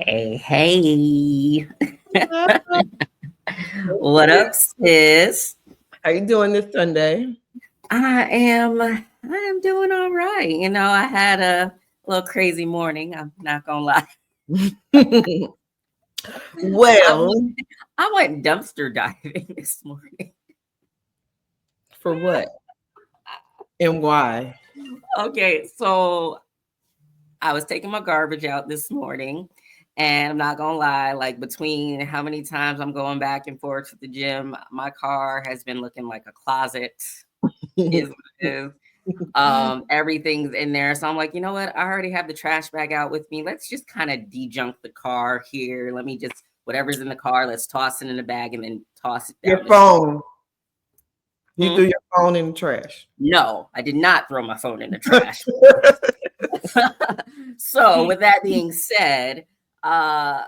Hey, hey. How What up, sis? you doing this Sunday? I am doing all right. I had a little crazy morning. I'm not gonna lie. I Well, went, I went dumpster diving this morning. for what and why? Okay, so I was taking my garbage out this morning, and I'm not gonna lie, like between how many times I'm going back and forth to the gym, my car has been looking like a closet. Is what it is. Everything's in there. So I'm like, you know what? I already have the trash bag out with me. Let's just kind of de-junk the car here. Let me just whatever's in the car, let's toss it in the bag and then toss it Your down the street. phone. You Hmm? threw your phone in the trash. No, I did not throw my phone in the trash. So with that being said, uh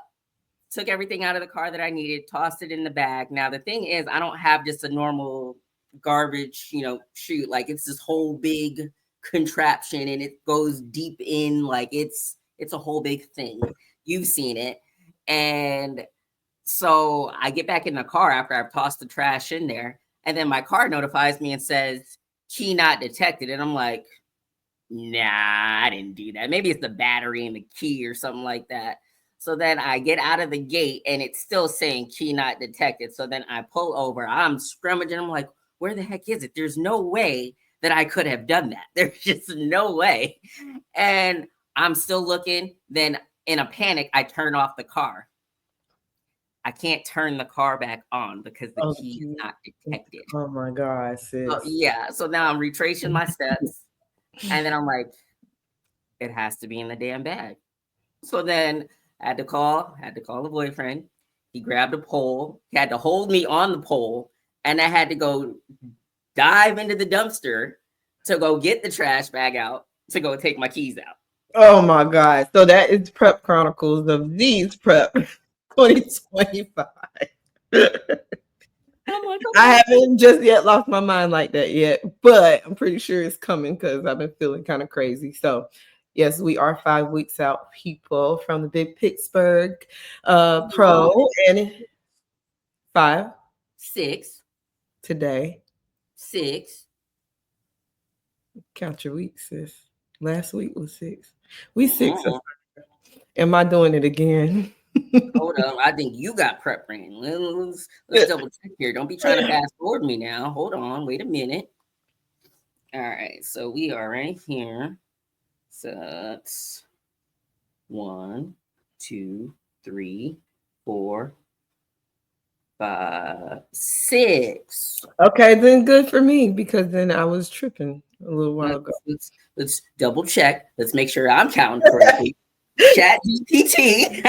took everything out of the car that I needed, tossed it in the bag. Now the thing is, I don't have just a normal garbage, chute. Like it's this whole big contraption and it goes deep in, like it's a whole big thing. You've seen it. And so I get back in the car after I've tossed the trash in there, and then my car notifies me and says key not detected. And I'm like, nah, I didn't do that. Maybe it's the battery and the key or something like that. So then I get out of the gate and it's still saying key not detected. So then I pull over. I'm scrummaging. I'm like, where the heck is it? There's no way that I could have done that. There's just no way. And I'm still looking. Then in a panic, I turn off the car. I can't turn the car back on because the Oh, key is not detected. oh my God, So sis. yeah. So now I'm retracing my steps. And then I'm like, it has to be in the damn bag. So then I had to call the boyfriend. He grabbed a pole. He had to hold me on the pole, and I had to go dive into the dumpster to go get the trash bag out to go take my keys out. Oh my God. So that is Prep Chronicles of these Prep 2025. I'm like, I okay. haven't just yet lost my mind like that yet, but I'm pretty sure it's coming because I've been feeling kind of crazy. So, yes, we are 5 weeks out, people, from the big Pittsburgh No, Pro, and 5 six, today. six. Count your weeks, sis. Last week was 6. We 6. Mm-mm. Am I doing it again? Hold on, I think you got prep brain. Let's double check here. Don't be trying to fast forward me now. Hold on, wait a minute. All right, so we are right here. So that's 1, 2, 3, 4, 5, 6. Okay, then good for me because then I was tripping a little while ago. Let's double check. Let's make sure I'm counting correctly. Chat GPT.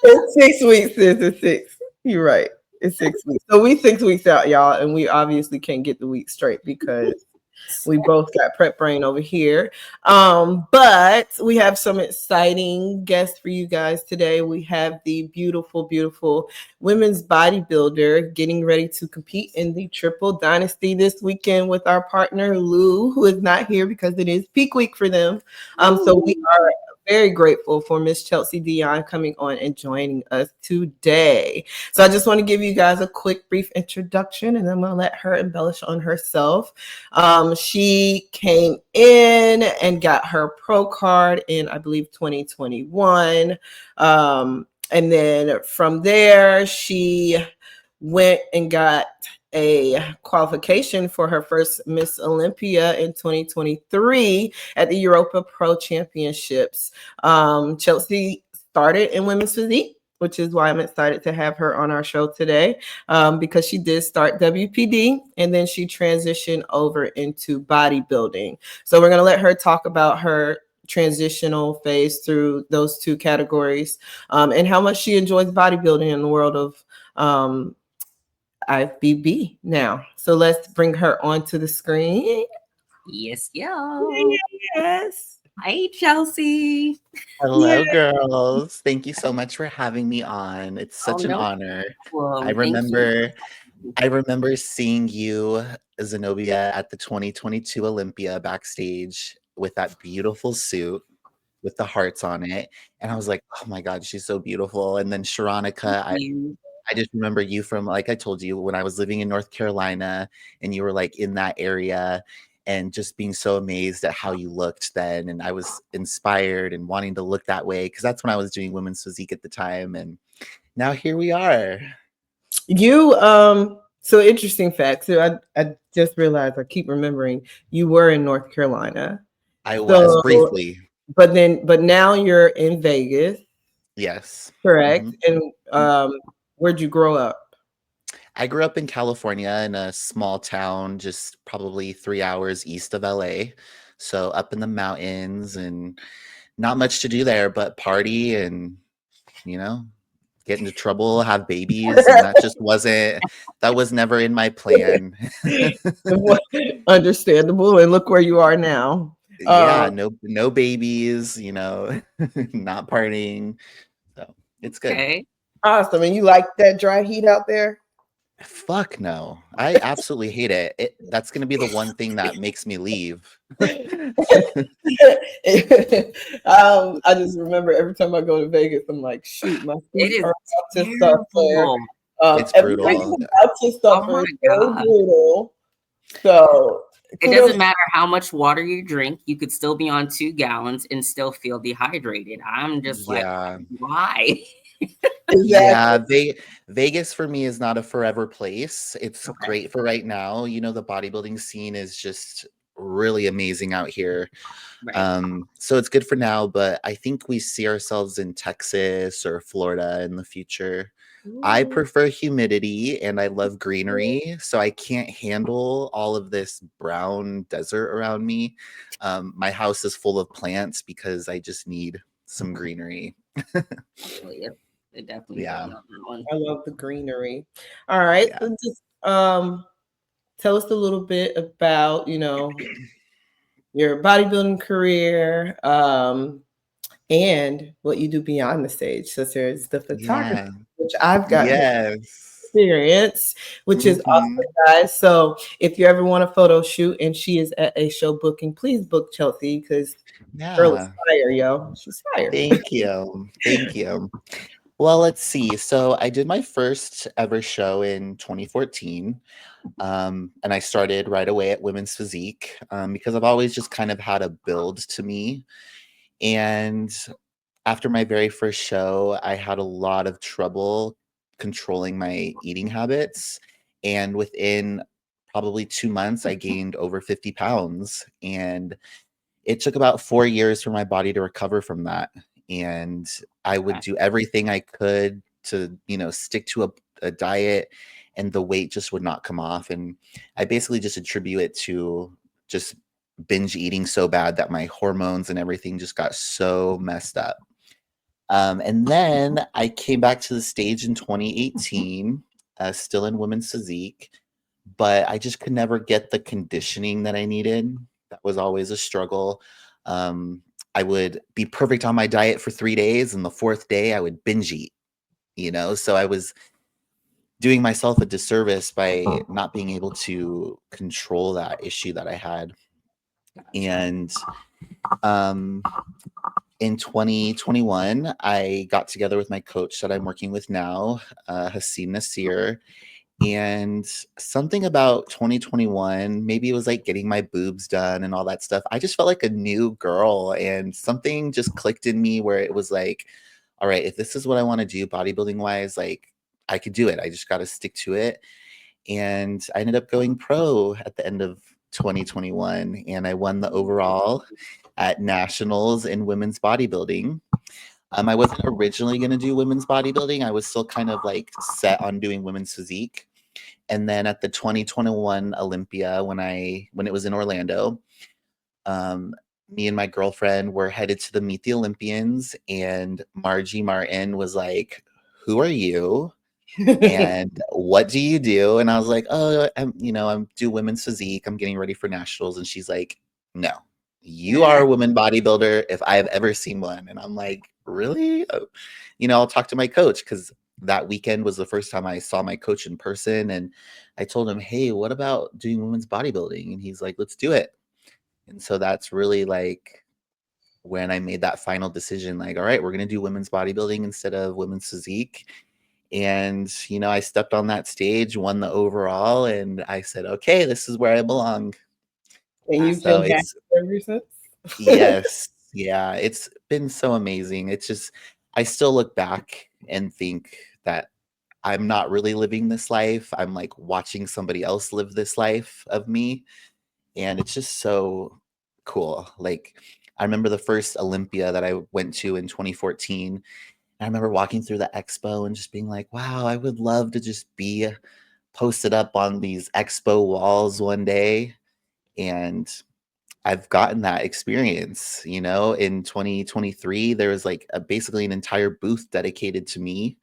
It's 6 weeks, sis. It's 6. You're right. It's 6 weeks. So we 6 weeks out, y'all, and we obviously can't get the week straight because we both got prep brain over here. But we have some exciting guests for you guys today. We have the beautiful, beautiful women's bodybuilder getting ready to compete in the Triple Dynasty this weekend with our partner Lou, who is not here because it is peak week for them. So we are very grateful for Miss Chelsea Dion coming on and joining us today. So I just want to give you guys a quick, brief introduction, and I'm going to let her embellish on herself. She came in and got her pro card in, I believe, 2021. And then from there, she went and got a qualification for her first Miss Olympia in 2023 at the Europa Pro Championships. Chelsea started in women's physique, which is why I'm excited to have her on our show today, because she did start WPD and then she transitioned over into bodybuilding. So we're going to let her talk about her transitional phase through those two categories, and how much she enjoys bodybuilding in the world of IFBB now. So let's bring her onto the screen. Yes, yo. Yes. Hi, Chelsea. Yeah. Hello, girls. Thank you so much for having me on. It's Oh, such an no honor. I problem. Thank you. remember I remember seeing you, Zenobia, at the 2022 Olympia backstage with that beautiful suit. with the hearts on it. And I was like, oh my God, she's so beautiful. And then Sharonica, I just remember you from, like I told you, when I was living in North Carolina and you were like in that area and just being so amazed at how you looked then. And I was inspired and wanting to look that way because that's when I was doing women's physique at the time. And now here we are. You, so interesting fact. So I just realized, I keep remembering you were in North Carolina. I was briefly. But now you're in Vegas. Yes. Correct. And where'd you grow up? I grew up in California in a small town, just probably 3 hours east of LA. So up in the mountains and not much to do there, but party and, you know, get into trouble, have babies. And that was never in my plan. Understandable. And look where you are now. Yeah, no babies, you know, not partying. So it's good. Okay. Awesome. And you like that dry heat out there? Fuck no. I absolutely hate it. That's going to be the one thing that makes me leave. I just remember every time I go to Vegas, I'm like, shoot, my feet are about to suffer. It's brutal. Everything's about to suffer. It's so brutal. So it doesn't matter how much water you drink, you could still be on 2 gallons and still feel dehydrated. I'm just like, why? Exactly. Yeah, Vegas for me is not a forever place. It's great for right now. You know, the bodybuilding scene is just really amazing out here. Right. So it's good for now, but I think we see ourselves in Texas or Florida in the future. I prefer humidity and I love greenery, so I can't handle all of this brown desert around me. My house is full of plants because I just need some greenery. Yep. It definitely I love the greenery. All right. Yeah. So just tell us a little bit about, you know, your bodybuilding career, and what you do beyond the stage. So there's the photography, which I've got experience, which is awesome, guys. So if you ever want a photo shoot and she is at a show booking, please book Chelsea because girl is fire, yo. She's fire. Thank you. Thank you. Well, let's see. So I did my first ever show in 2014. And I started right away at Women's Physique because I've always just kind of had a build to me. And after my very first show, I had a lot of trouble controlling my eating habits. And within probably 2 months, I gained over 50 pounds. And it took about 4 years for my body to recover from that. And I would do everything I could to, you know, stick to a diet, and the weight just would not come off. And I basically just attribute it to just binge eating so bad that my hormones and everything just got so messed up. And then I came back to the stage in 2018, still in Women's Physique, but I just could never get the conditioning that I needed. That was always a struggle. I would be perfect on my diet for 3 days, and the 4th day I would binge eat, you know? So I was doing myself a disservice by not being able to control that issue that I had. And in 2021, I got together with my coach that I'm working with now, Haseen Nasir. And something about 2021, maybe it was like getting my boobs done and all that stuff. I just felt like a new girl, and something just clicked in me where it was like, all right, if this is what I want to do bodybuilding wise, like I could do it. I just got to stick to it. And I ended up going pro at the end of 2021, and I won the overall at nationals in women's bodybuilding. I wasn't originally going to do women's bodybuilding. I was still kind of like set on doing women's physique. And then at the 2021 Olympia, when it was in Orlando, me and my girlfriend were headed to meet the Olympians, and Margie Martin was like, "Who are you? And what do you do?" And I was like, "Oh, I'm do women's physique. I'm getting ready for nationals." And she's like, "No, you are a woman bodybuilder if I have ever seen one." And I'm like, "Really?" I'll talk to my coach, because that weekend was the first time I saw my coach in person. And I told him, "Hey, what about doing women's bodybuilding?" And he's like, "Let's do it." And so that's really like when I made that final decision, like, all right, we're going to do women's bodybuilding instead of women's physique. And, you know, I stepped on that stage, won the overall, and I said, okay, this is where I belong. And you've So been happy it's, ever since? yes, yeah, it's been so amazing. It's just, I still look back and think that I'm not really living this life. I'm like watching somebody else live this life of me. And it's just so cool. Like, I remember the first Olympia that I went to in 2014. I remember walking through the expo and just being like, wow, I would love to just be posted up on these expo walls one day. And I've gotten that experience, you know, in 2023, there was like basically an entire booth dedicated to me.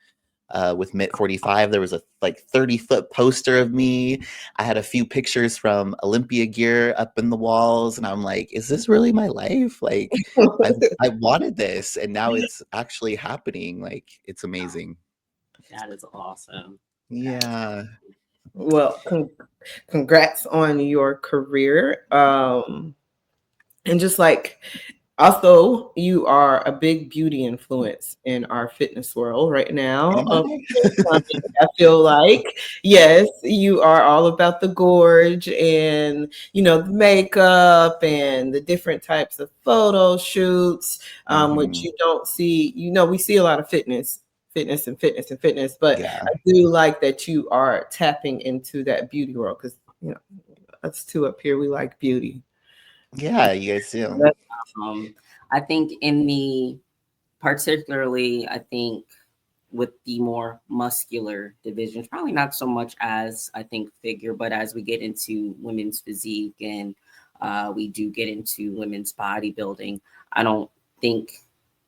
With Mitt 45, there was a like 30-foot poster of me. I had a few pictures from Olympia gear up in the walls, and I'm like, is this really my life? Like, I wanted this, and now it's actually happening. Like, it's amazing. That is awesome. Yeah. Well, congrats on your career. And just like, also, you are a big beauty influence in our fitness world right now. Am I? I feel like, yes, you are all about the gorge and, you know, the makeup and the different types of photo shoots, which you don't see. You know, we see a lot of fitness, but Yeah. I do like that you are tapping into that beauty world because, you know, us two up here, we like beauty. Yeah, you guys do. That's I think particularly, I think with the more muscular divisions, probably not so much as I think figure, but as we get into women's physique and we do get into women's bodybuilding, I don't think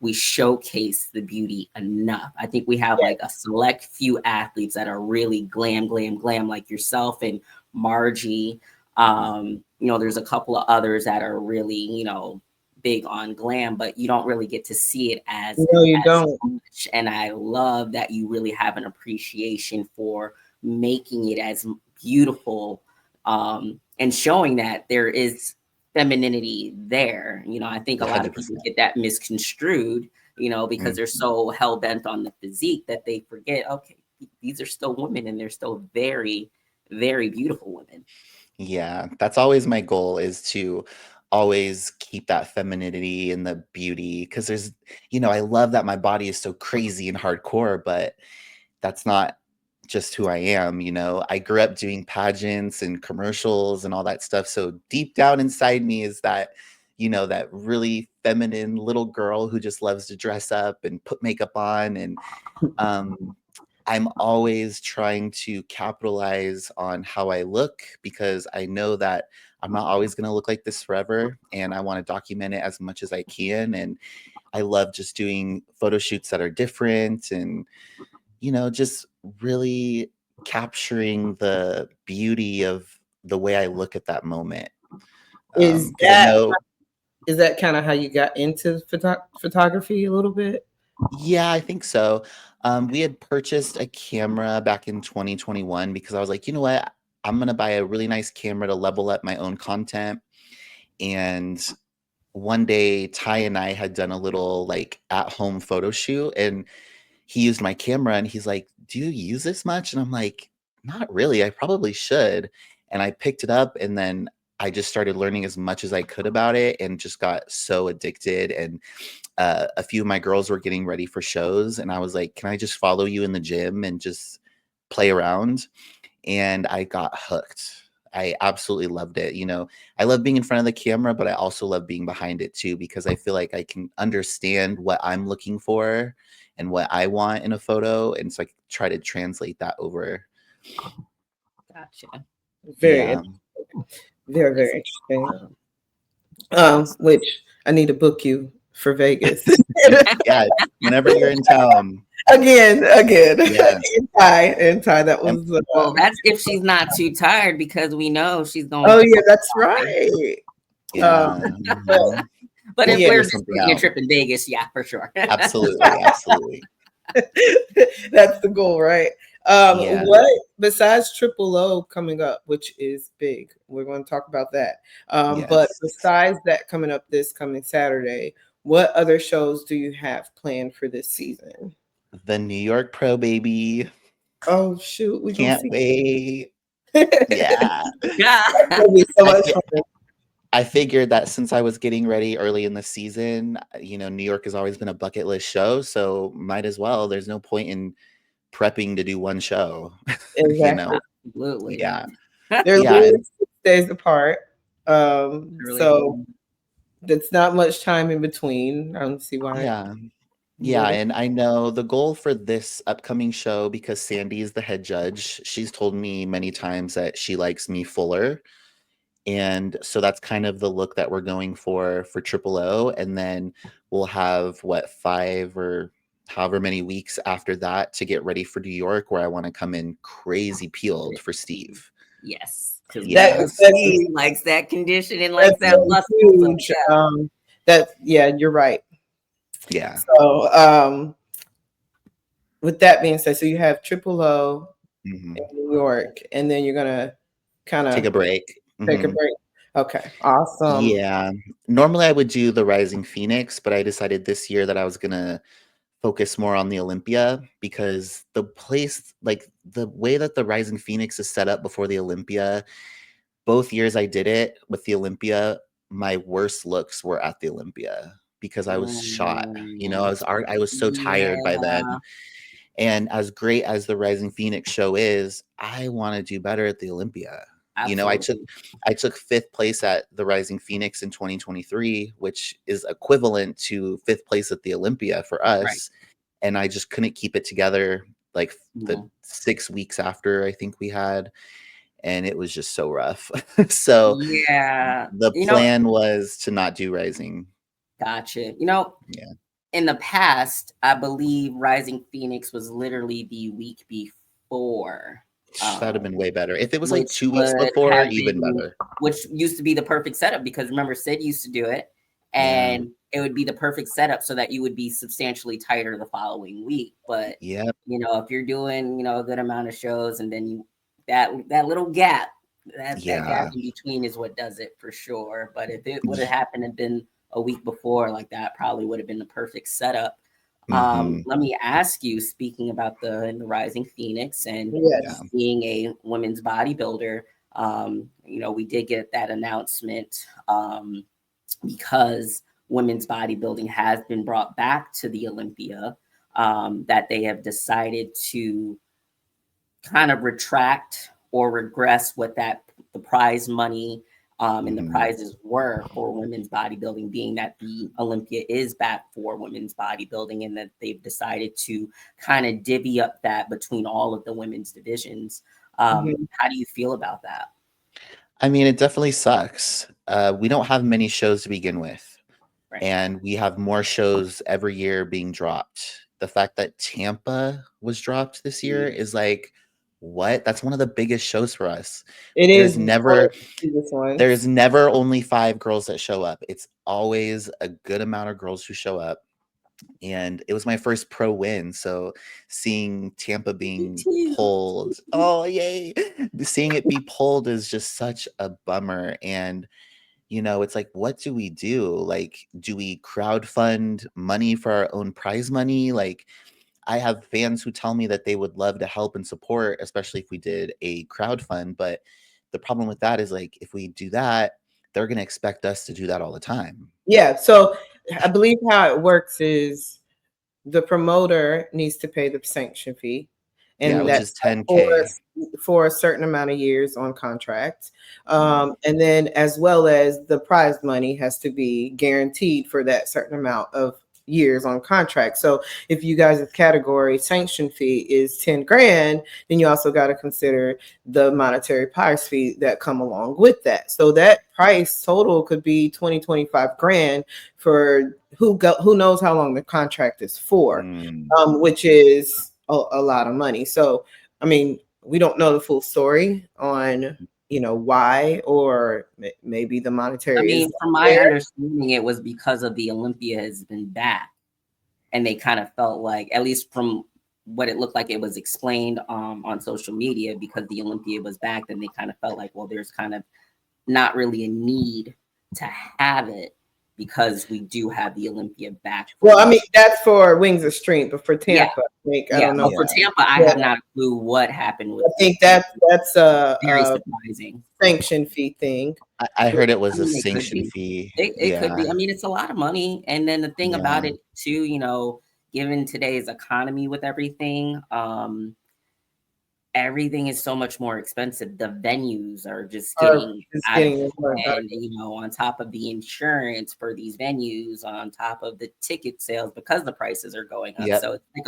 we showcase the beauty enough. I think we have like a select few athletes that are really glam, like yourself and Margie. You know, there's a couple of others that are really, you know, big on glam, but you don't really get to see it as no, you don't. much. And I love that you really have an appreciation for making it as beautiful, and showing that there is femininity there. You know, I think a lot of people 100%. get that misconstrued, you know, because they're so hell bent on the physique that they forget, okay, these are still women and they're still very, very beautiful women. Yeah, that's always my goal, is to always keep that femininity and the beauty, because there's, you know, I love that my body is so crazy and hardcore, but that's not just who I am, you know. I grew up doing pageants and commercials and all that stuff, so deep down inside me is that, you know, that really feminine little girl who just loves to dress up and put makeup on. And I'm always trying to capitalize on how I look, because I know that I'm not always going to look like this forever, and I want to document it as much as I can. And I love just doing photo shoots that are different, and, you know, just really capturing the beauty of the way I look at that moment. Is Because I know, that kind of how you got into photography a little bit? yeah, I think so. We had purchased a camera back in 2021 because I was like, you know what? I'm going to buy a really nice camera to level up my own content. And one day, Ty and I had done a little like at home photo shoot, and he used my camera and he's like, do you use this much? And I'm like, not really. I probably should. And I picked it up, and then I just started learning as much as I could about it and just got so addicted. And a few of my girls were getting ready for shows, and I was like, can I just follow you in the gym and just play around? And I got hooked. I absolutely loved it. You know, I love being in front of the camera, but I also love being behind it too, because I feel like I can understand what I'm looking for and what I want in a photo. And so I try to translate that over. Gotcha. Very Yeah. very, very interesting. Which I need to book you for Vegas. Yeah. Whenever you're in town. again. Yeah. In Thai. That And was. Well, that's if she's not too tired, because we know she's going. Oh to yeah, that's right. yeah. But We'll if figure we're something taking a out. trip in Vegas, yeah, for sure. Absolutely. Absolutely. That's the goal, right? Yeah. What besides Triple O coming up, which is big, we're going to talk about that. But Yes. besides that coming up this coming Saturday, what other shows do you have planned for this season? The New York Pro, baby. Oh shoot, we gonna Can't see. wait. It's Yeah. Yeah. gonna be so I, much fi- fun. I figured that since I was getting ready early in the season, New York has always been a bucket list show. So might as well. There's no point in prepping to do one show, you know? Exactly. Absolutely. Yeah. They're Yeah. literally And 6 days apart. Really. So that's not much time in between. I don't see why yeah. you Yeah, wouldn't. and I know the goal for this upcoming show, because Sandy is the head judge, she's told me many times that she likes me fuller. And so that's kind of the look that we're going for Triple O. And then we'll have 5 or however many weeks after that to get ready for New York, where I want to come in crazy peeled for Steve. Yes. Because Yeah. he likes that condition and likes That's that so muscle. huge. So, yeah. You're right. Yeah. So with that being said, so you have Triple O Mhm. in New York, and then you're gonna kind Take a of break. take a Mhm. break. Okay, awesome. Yeah. Normally I would do the Rising Phoenix, but I decided this year that I was gonna focus more on the Olympia, because the place, like the way that the Rising Phoenix is set up before the Olympia, both years I did it with the Olympia, my worst looks were at the Olympia because I was shot. I was so tired by then. Yeah, And as great as the Rising Phoenix show is, I want to do better at the Olympia. absolutely. I took 5th place at the Rising Phoenix in 2023, which is equivalent to 5th place at the Olympia for Right. us. And I just couldn't keep it together like the Mhm. 6 weeks after I think we had. And it was just so rough. So Yeah. the plan was to not do Rising. Gotcha. Yeah. In the past, I believe Rising Phoenix was literally the week before. That'd have been way better. If it was like Which 2 weeks would before, have even been, better. which used to be the perfect setup, because remember, Sid used to do it, Yeah. and it would be the perfect setup so that you would be substantially tighter the following week. But Yeah. if you're doing a good amount of shows, and then that little gap, that Yeah. gap in between is what does it for sure. But if it would have happened and been a week before, like that probably would have been the perfect setup. Mhm. Let me ask you, speaking about the Rising Phoenix and Yes. being a women's bodybuilder, we did get that announcement because women's bodybuilding has been brought back to the Olympia, that they have decided to kind of retract or regress what the prize money and the Mhm. prizes were for women's bodybuilding, being that the Olympia is back for women's bodybuilding, and that they've decided to kind of divvy up that between all of the women's divisions. Mhm. How do you feel about that? I mean, it definitely sucks. We don't have many shows to begin with, Right. and we have more shows every year being dropped. The fact that Tampa was dropped this year is like, what? That's one of the biggest shows for us. It There's is one never of the biggest ones. there's never only 5 girls that show up. It's always a good amount of girls who show up. And it was my first pro win. So seeing Tampa being pulled, oh, yay. Seeing it be pulled is just such a bummer. And, it's like, what do we do? Like, do we crowdfund money for our own prize money? Like, I have fans who tell me that they would love to help and support, especially if we did a crowdfund. But the problem with that is, like, if we do that, they're going to expect us to do that all the time. Yeah. So I believe how it works is the promoter needs to pay the sanction fee, Yeah, and which is that's 10K. for a certain amount of years on contract. And then as well as the prize money has to be guaranteed for that certain amount of years on contract. So if you guys' category sanction fee is 10 grand, then you also got to consider the monetary prize fee that come along with that. So that price total could be 25 grand for who knows how long the contract is for, which is a lot of money. So, I mean, we don't know the full story on, why, or maybe the monetary is From my there. understanding, it was because of the Olympia has been back, and they kind of felt like, at least from what it looked like it was explained on social media, because the Olympia was back, then they kind of felt like, well, there's kind of not really a need to have it. because we do have the Olympia back. Well, I mean, that's for Wings of Strength, but for Tampa, I don't know. But for Tampa, I have not a clue what happened with. I think that's very surprising sanction fee thing. I heard it was a it sanction fee. It could be. I mean, it's a lot of money. And then the thing about it too, you know, given today's economy with everything, everything is so much more expensive. The venues are just getting out of hand, you know, on top of the insurance for these venues, on top of the ticket sales because the prices are going up. So it's like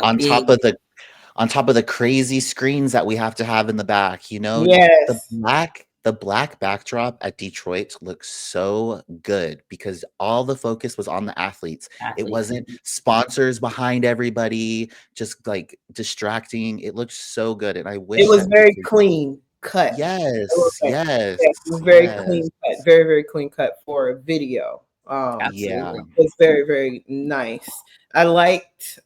on top of the crazy screens that we have to have in the back, you know, the black backdrop at Detroit looks so good because all the focus was on the athletes. It wasn't sponsors behind everybody, just like distracting. It looked so good. And I wish it was very clean cut. Yes. It was very clean cut, very, very clean cut for a video. It was very, very nice. I liked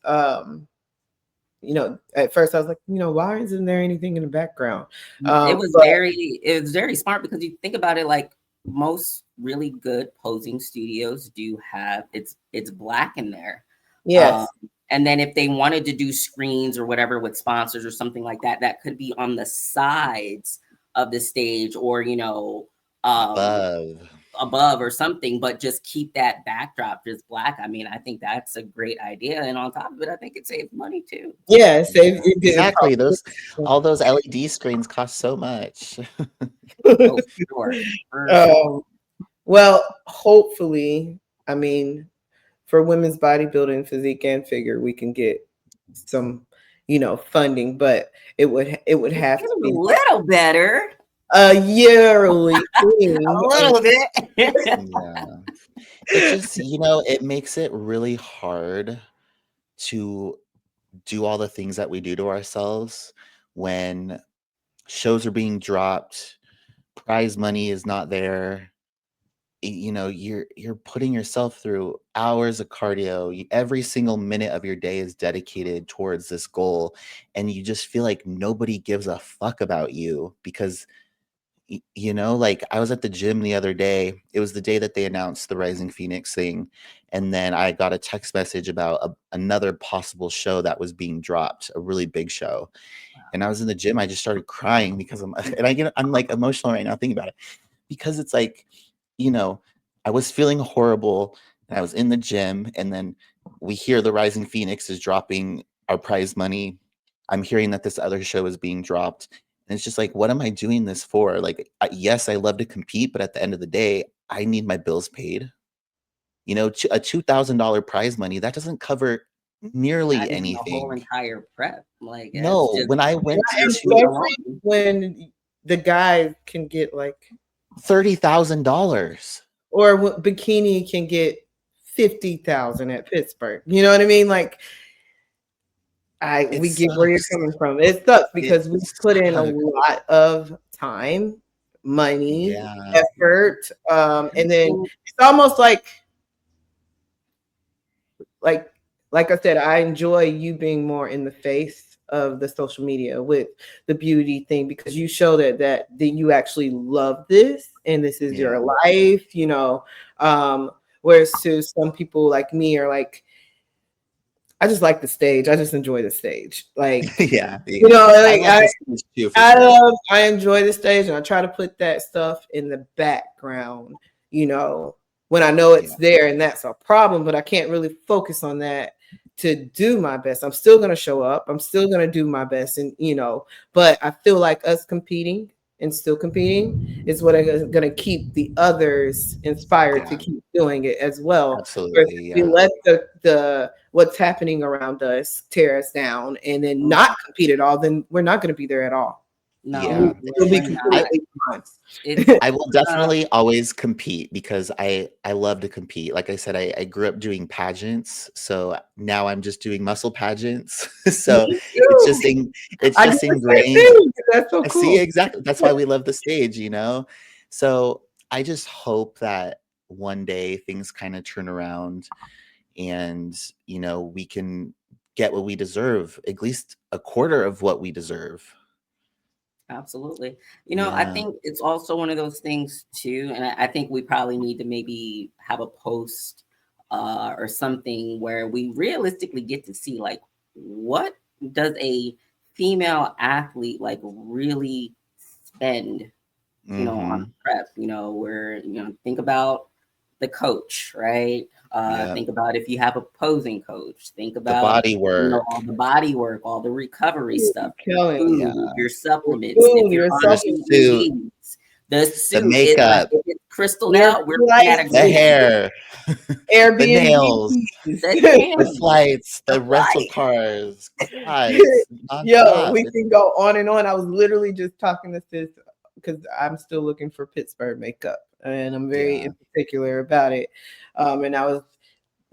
you know, at first I was like, you know, why isn't there anything in the background? It was very smart because you think about it, like most really good posing studios do have it's black in there. Yes. And then if they wanted to do screens or whatever with sponsors or something like that, that could be on the sides of the stage or, you know, above or something, but just keep that backdrop just black. I mean, I think that's a great idea. And on top of it, I think it saves money too. Yeah, it saves exactly. All those LED screens cost so much. Well, hopefully, I mean, for women's bodybuilding, physique, and figure, we can get some, you know, funding, but it would have to be a little better. Yearly thing. A little bit. It just, you know, it makes it really hard to do all the things that we do to ourselves when shows are being dropped, prize money is not there. You know, you're putting yourself through hours of cardio. Every single minute of your day is dedicated towards this goal, and you just feel like nobody gives a fuck about you because, you know, like I was at the gym the other day. It was the day that they announced the Rising Phoenix thing, and then I got a text message about another possible show that was being dropped, a really big show. And I was in the gym. I just started crying because I'm like emotional right now thinking about it because it's like, you know, I was feeling horrible and I was in the gym, and then we hear the Rising Phoenix is dropping our prize money. I'm hearing that this other show is being dropped. And it's just like, what am I doing this for? Like, yes, I love to compete, but at the end of the day, I need my bills paid. You know, a $2,000 prize money, that doesn't cover nearly anything. The whole entire prep. Like, no, when I went when the guy can get like $30,000 or bikini can get 50,000 at Pittsburgh. You know what I mean? Like, we get where you're coming from. It sucks because we put in a lot of time, money, effort, and then it's almost like I said, I enjoy you being more in the face of the social media with the beauty thing because you show that you actually love this and this is your life, you know. Whereas to some people like me are like, I just like the stage. I just enjoy the stage. Like, you know, like I enjoy the stage and I try to put that stuff in the background, you know, when I know it's there and that's a problem, but I can't really focus on that to do my best. I'm still going to show up. I'm still going to do my best. And, you know, but I feel like us competing and still competing is what is going to keep the others inspired to keep doing it as well. Absolutely. We let the what's happening around us tear us down and then not compete at all, then we're not going to be there at all. No, we'll be completely fine. I will definitely always compete because I love to compete. Like I said, I grew up doing pageants, so now I'm just doing muscle pageants. So it's just ingrained. That's so cool. See, exactly. That's why we love the stage, you know. So I just hope that one day things kind of turn around, and you know we can get what we deserve, at least a quarter of what we deserve. Absolutely. I Yeah. think it's also one of those things too, and I think we probably need to maybe have a post or something where we realistically get to see like what does a female athlete like really spend, on Mm-hmm. prep, where, think about the coach, right? Yeah. Think about if you have a posing coach, think The about, body work. all the body work, all the recovery stuff, your Killing it. Yeah. food, your supplements, if Food, you're your on The supplements, suit, PEDs, the the suit is like, makeup, if it's crystalled your out, we're looking at a flights, the glue, hair, the nails, Airbnbs. the the tanning, flights, the the rental flight. cars. God, it's Yo, nonstop. we can go on and on. I was literally just talking to sis because I'm still looking for Pittsburgh makeup, and I'm very Yeah. in particular about it. And I was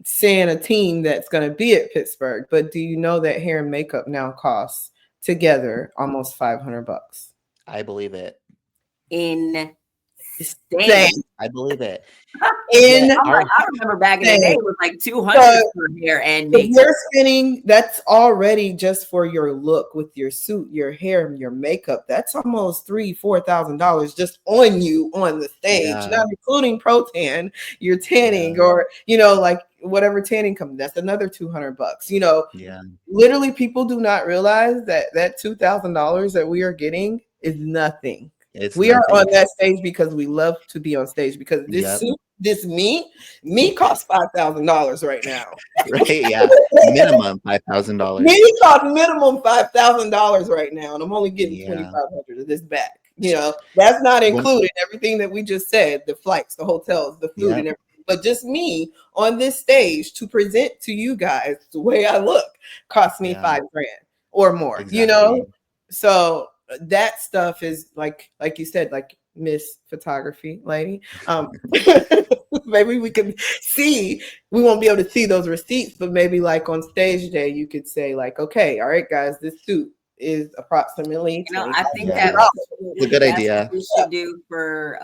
saying a team that's going to be at Pittsburgh, but do you know that hair and makeup now costs together almost $500? I believe it. Insane. Insane. I believe it. Yeah, I'm like, our I remember back in the day, it was like 200 So for hair and if makeup. you're spending, that's already just for your look with your suit, your hair, and your makeup. That's almost $3,000-$4,000 just on you on the stage, yeah, not including pro tan, your yeah, tanning, or like whatever tanning company. That's another $200. yeah. Literally, people do not realize that $2,000 that we are getting is nothing. It's We are on nothing. that stage because we love to be on stage. Because this Yep. suit, this me costs $5,000 right now. Right. Yeah. Minimum $5,000. Me cost minimum $5,000 right now, and I'm only getting Yeah. 2,500 of this back. That's not When, including everything that we just said: the flights, the hotels, the food, yeah. and everything. But just me on this stage to present to you guys the way I look cost me Yeah. $5,000 or more. Exactly. So that stuff is like you said, like Miss Photography Lady. Maybe we can see. We won't be able to see those receipts, but maybe like on stage day, you could say like, okay, all right, guys, this suit is approximately I think Yeah. that It's a good that's what idea. we should do for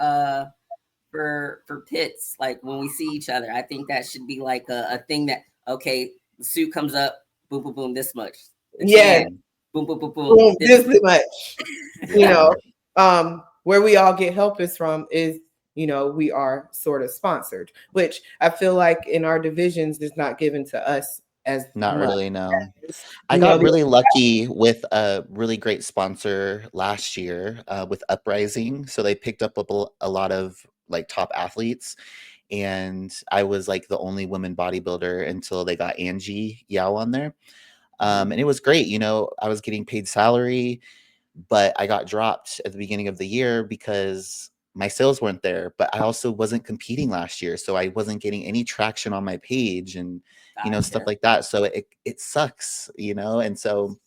pits. Like when we see each other, I think that should be like a thing that, okay, the suit comes up, boom, boom, boom, this much. The Yeah, tan, boom, boom, boom, boom, boom, this this much. much. Yeah. Where we all get help is from is we are sort of sponsored, which I feel like in our divisions is not given to us as Not much. really, no. I You know, got the, really lucky with a really great sponsor last year with Uprising. So they picked up a lot of like top athletes. And I was like the only woman bodybuilder until they got Angie Yao on there. And it was great. I was getting paid salary, but I got dropped at the beginning of the year because my sales weren't there. But I also wasn't competing last year. So I wasn't getting any traction on my page and, stuff Gotcha. like that. So it sucks, And so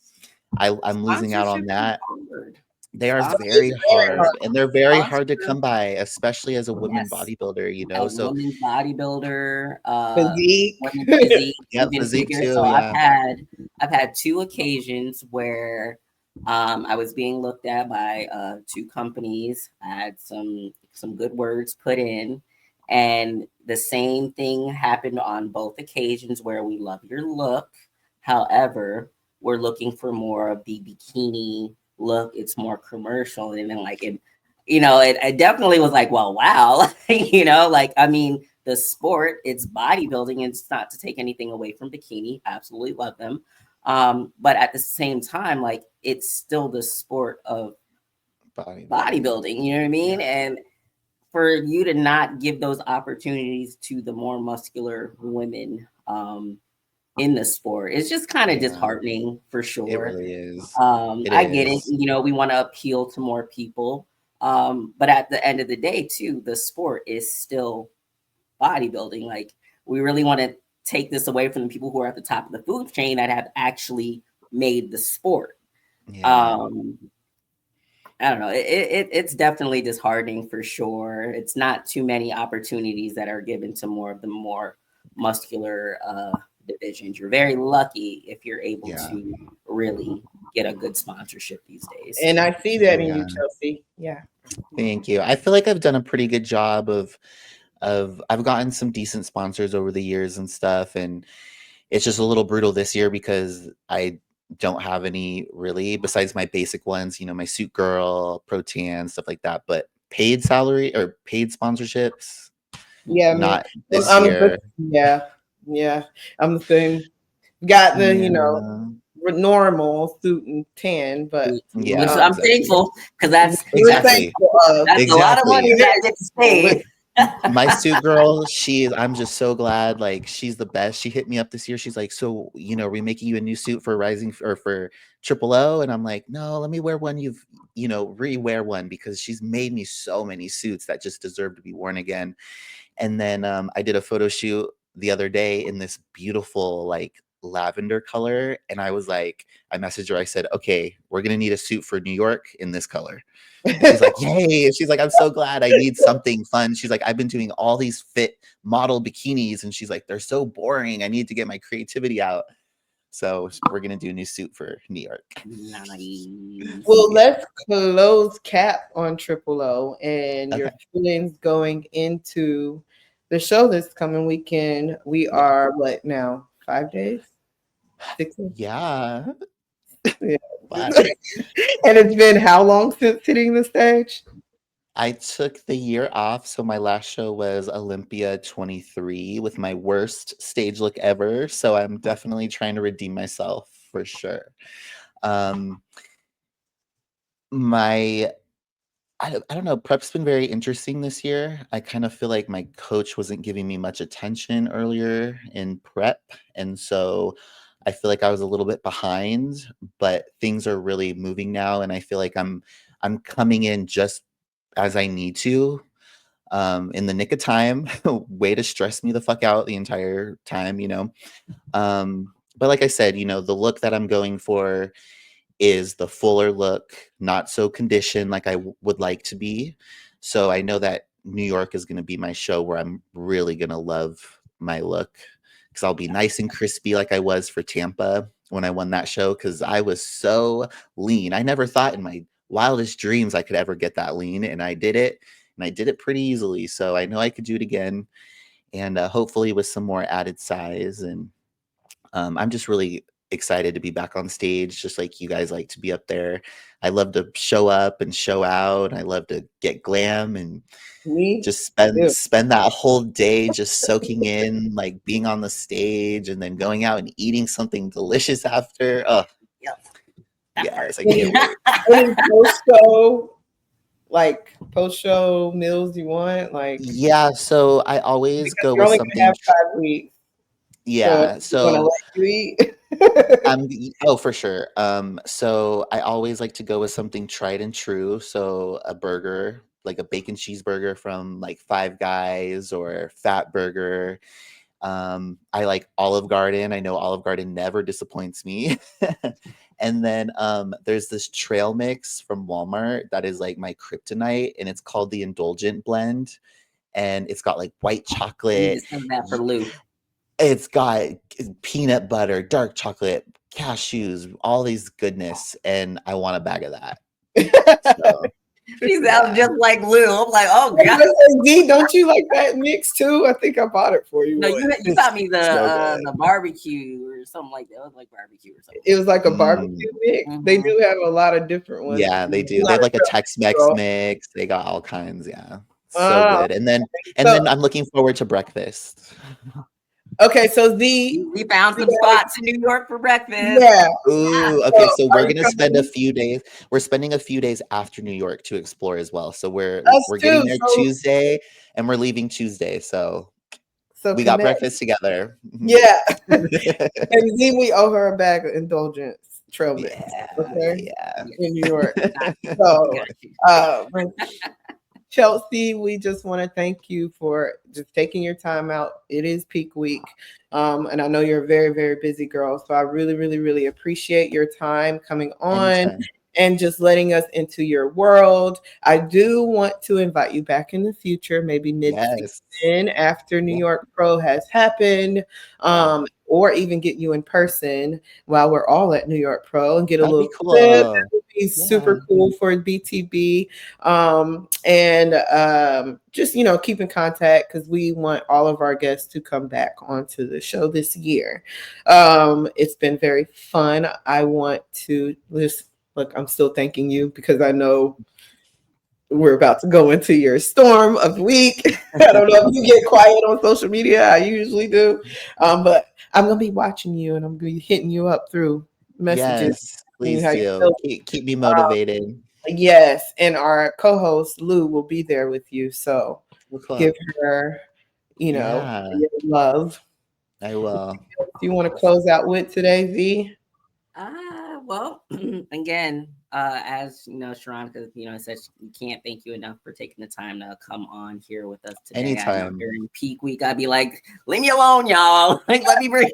I'm losing out on Sponsorship is that. hard. They are it's very very hard. hard and they're very hard to Sponsorship, come by, especially as a woman yes. bodybuilder, A So women's bodybuilder, Physique. women's physique, yeah, even physique bigger. too. So Yeah. I've had two occasions where I was being looked at by two companies. I had some good words put in, and the same thing happened on both occasions where we love your look. However, we're looking for more of the bikini look. It's more commercial, and then like it definitely was like, well, wow, like I mean, the sport, it's bodybuilding, and it's not to take anything away from bikini. Absolutely love them. But at the same time, like it's still the sport of Bodybuilding. bodybuilding, you know what I mean? Yeah. And for you to not give those opportunities to the more muscular women in the sport, it's just kind of Yeah. disheartening for It sure. really is. It I get it. is. We want to appeal to more people. But at the end of the day, too, the sport is still bodybuilding. Like, we really want to take this away from the people who are at the top of the food chain that have actually made the sport. Yeah. Um, I don't know. It's definitely disheartening for sure. It's not too many opportunities that are given to more of the more muscular divisions. You're very lucky if you're able Yeah. to really get a good sponsorship these days. And I see that in Yeah. you, Chelsea. Yeah. Thank you. I feel like I've done a pretty good job of I've gotten some decent sponsors over the years and stuff, and it's just a little brutal this year because don't have any really besides my basic ones, my Suit Girl, Pro Tan, stuff like that. But paid salary or paid sponsorships, Yeah, me. not this I'm year. yeah. I'm the same. Got the Yeah. normal suit and tan, but Which Yeah, I'm exactly. thankful because that's we're Exactly. thankful of. that's a lot of money Exactly. that I get to save. My Suit Girl, I'm just so glad. Like, she's the best. She hit me up this year. She's like, so, we're making you a new suit for Rising or for Triple O. And I'm like, no, let me wear one. Re-wear one, because she's made me so many suits that just deserve to be worn again. And then I did a photo shoot the other day in this beautiful, like, lavender color. And I was like, I messaged her. I said, okay, we're going to need a suit for New York in this color. She's like, yay. She's like, I'm so glad. I need something fun. She's like, I've been doing all these fit model bikinis. And she's like, they're so boring. I need to get my creativity out. So we're going to do a new suit for New York. Nice. Well, let's close cap on Triple O and your feelings going into the show this coming weekend. We are what now? 5 days? 6 days? Yeah. Yeah. But And it's been how long since hitting the stage? I took the year off. So my last show was Olympia 23 with my worst stage look ever. So I'm definitely trying to redeem myself for sure. I don't know. Prep's been very interesting this year. I kind of feel like my coach wasn't giving me much attention earlier in prep. And so I feel like I was a little bit behind, but things are really moving now. And I feel like I'm coming in just as I need to, in the nick of time. Way to stress me the fuck out the entire time, But like I said, the look that I'm going for is the fuller look, not so conditioned like I would like to be. So I know that New York is going to be my show where I'm really going to love my look, because I'll be nice and crispy like I was for Tampa when I won that show, because I was so lean. I never thought in my wildest dreams I could ever get that lean, and I did it, and I did it pretty easily. So I know I could do it again, and hopefully with some more added size. And I'm just really excited to be back on stage, just like you guys like to be up there. I love to show up and show out. I love to get glam and just spend that whole day just soaking in, like being on the stage and then going out and eating something delicious after. Oh, yes, I can't wait. Any post-show meals you want? Yeah, so I always go with something. Have 5 weeks. Yeah, so you eat? Oh, for sure. So I always like to go with something tried and true. So a burger, like a bacon cheeseburger from like Five Guys or Fat Burger. I like Olive Garden. I know Olive Garden never disappoints me. And then there's this trail mix from Walmart that is like my kryptonite, and it's called the Indulgent Blend. And it's got like white chocolate. That for Lou. It's got peanut butter, dark chocolate, cashews, all these goodness, and I want a bag of that. So, she sounds just like Lou. I'm like, oh god. D, don't you like that mix too? I think I bought it for you. No, you got me the barbecue or something like that. It was like barbecue or something. It was like a barbecue mix. Mm-hmm. They do have a lot of different ones. Yeah, they do. They have like a Tex-Mex mix. They got all kinds. Yeah, so good. And then I'm looking forward to breakfast. Okay, so we found some spots in New York for breakfast. Yeah. Ooh, okay. So we're gonna spend a few days. We're spending a few days after New York to explore as well. So we're getting there Tuesday, and we're leaving Tuesday. So we got breakfast together. Yeah. And then we owe her a bag of Indulgence trail mix. Yeah. Okay. Yeah. In New York. So Chelsea, we just want to thank you for just taking your time out. It is peak week. And I know you're a very, very busy girl. So I really, really, really appreciate your time coming on and just letting us into your world. I do want to invite you back in the future, maybe mid-season after New York Pro has happened, or even get you in person while we're all at New York Pro and get a little cool. He's Yeah. super cool for BTB. Just, keep in contact because we want all of our guests to come back onto the show this year. It's been very fun. I want to just look, I'm still thanking you because I know we're about to go into your storm of the week. I don't know if you get quiet on social media. I usually do. But I'm going to be watching you and I'm going to be hitting you up through messages. Yes, please How you do. feel. Keep me motivated. Yes. And our co-host, Lou, will be there with you. So Cool. give her, Yeah, your love. I will. Do you want to close out with today, V? Well, again, as you know, Sharonica, said we can't thank you enough for taking the time to come on here with us today. I know Anytime. during peak week, I'd be like, leave me alone, y'all. Like, let me breathe.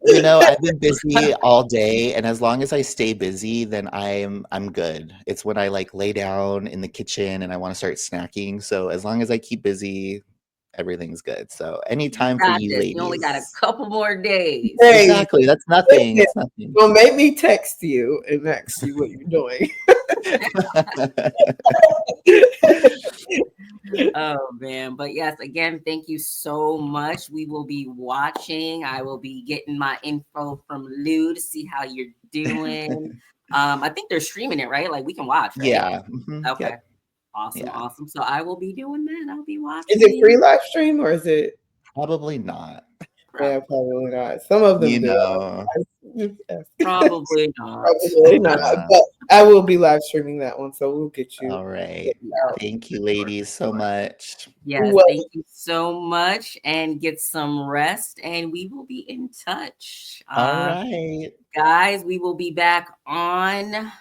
I've been busy all day, and as long as I stay busy, then I'm good. It's when I like lay down in the kitchen and I want to start snacking. So as long as I keep busy, everything's good. So anytime for Got you this. You only got a ladies. couple more days. Hey, Exactly. That's nothing. It's nothing. well, make me text you and ask you what you're doing. Oh man, but yes, again, thank you so much. We will be watching. I will be getting my info from Lou to see how you're doing. I think they're streaming it, right? Like we can watch, right? Yeah. Okay. Yep. Awesome, Yeah. awesome. So I will be doing that. I'll be watching. Is it free live stream or is it? Probably not. Yeah, probably not. Some of them You do. know. Probably not. Probably not. But I will be live streaming that one, so we'll get you. All right. Thank you, ladies, so much. Yes, Well, thank you so much, and get some rest. And we will be in touch. All right. Guys, we will be back on.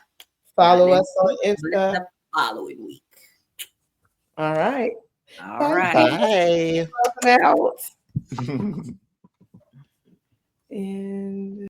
follow Not us next on week, but Insta. the following week. All right. All right. Bye. Out. And